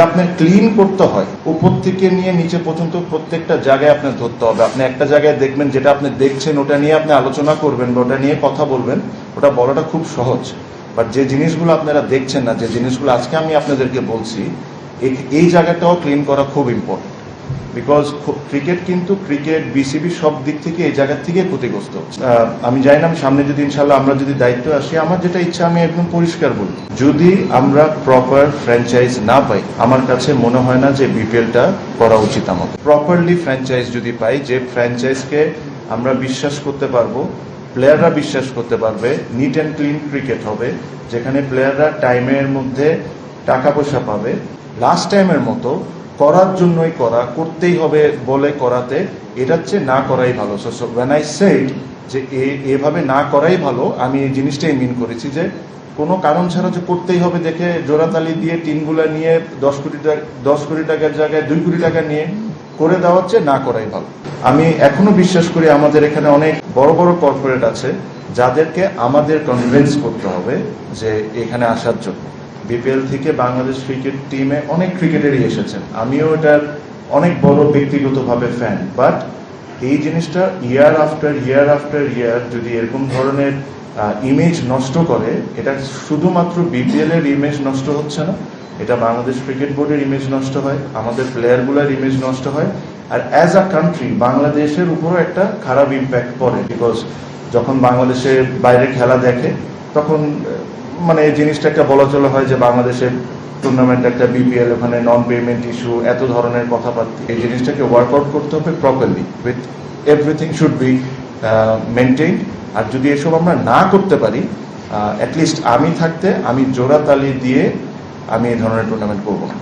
আপনার ক্লিন করতে হয়, উপর থেকে নিয়ে নিচে পর্যন্ত প্রত্যেকটা জায়গায় আপনার ধরতে হবে। আপনি একটা জায়গায় দেখবেন, যেটা আপনি দেখছেন ওটা নিয়ে আপনি আলোচনা করবেন বা ওটা নিয়ে কথা বলবেন, ওটা বলাটা খুব সহজ। বাট যে জিনিসগুলো আপনারা দেখছেন না, যে জিনিসগুলো আজকে আমি আপনাদেরকে বলছি, এই জায়গাটাও ক্লিন করা খুব ইম্পর্টেন্ট। বিকজ ক্রিকেট বিসিবি সব দিক থেকে এই জায়গা থেকে ক্ষতিগ্রস্ত হচ্ছে। আমি জানি না, সামনে যদি ইনশাল্লাহ আমরা যদি দায়িত্ব আসি, আমার যেটা ইচ্ছা আমি একদম পরিষ্কার বলি, যদি আমরা প্রপার ফ্র্যাঞ্চাইজ না পাই, আমার কাছে মনে হয় না যে বিপিএলটা করা উচিত আমাদের। প্রপারলি ফ্র্যাঞ্চাইজ যদি পাই, যে ফ্র্যাঞ্চাইজকে আমরা বিশ্বাস করতে পারবো, প্লেয়াররা বিশ্বাস করতে পারবে, নিট অ্যান্ড ক্লিন ক্রিকেট হবে, যেখানে প্লেয়াররা টাইমের মধ্যে টাকা পয়সা পাবে, লাস্ট টাইমের মতো করার জন্যই করতেই হবে বলে করাতে, এটা হচ্ছে না করাই ভালো। সো ওয়েন আই সেড যে এভাবে না করাই ভালো, আমি এই জিনিসটাই মিন করেছি যে কোনো কারণ ছাড়া যে করতেই হবে দেখে জোড়াতালি দিয়ে টিমগুলো নিয়ে 10 কোটি টাকার জায়গায় 2 কোটি টাকা নিয়ে করে দেওয়া হচ্ছে, না করাই ভালো। আমি এখনো বিশ্বাস করি আমাদের এখানে অনেক বড় বড় কর্পোরেট আছে যাদেরকে আমাদের কনভিন্স করতে হবে যে এখানে আসার জন্য। বিপিএল থেকে বাংলাদেশ ক্রিকেট টিমে অনেক ক্রিকেটারই এসেছেন, আমিও এটার অনেক বড় ব্যক্তিগতভাবে ফ্যান। বাট এই জিনিসটা ইয়ার আফটার ইয়ার যদি এরকম ধরনের ইমেজ নষ্ট করে, এটা শুধুমাত্র বিপিএল এর ইমেজ নষ্ট হচ্ছে না, এটা বাংলাদেশ ক্রিকেট বোর্ডের ইমেজ নষ্ট হয়, আমাদের প্লেয়ারগুলোর ইমেজ নষ্ট হয়, আর অ্যাজ আ কান্ট্রি বাংলাদেশের উপরও একটা খারাপ ইম্প্যাক্ট পড়ে। বিকজ যখন বাংলাদেশের বাইরে খেলা দেখে, তখন মানে এই জিনিসটা একটা বলা চলা হয় যে বাংলাদেশের টুর্নামেন্ট একটা বিপিএল, ওখানে নন পেমেন্ট ইস্যু, এত ধরনের কথাবার্তা। এই জিনিসটাকে ওয়ার্কআউট করতে হবে properly, with everything should be maintained. আর যদি এসব আমরা না করতে পারি, অ্যাটলিস্ট আমি থাকতে আমি জোড়া তালি দিয়ে আমি এই ধরনের টুর্নামেন্ট করবো না।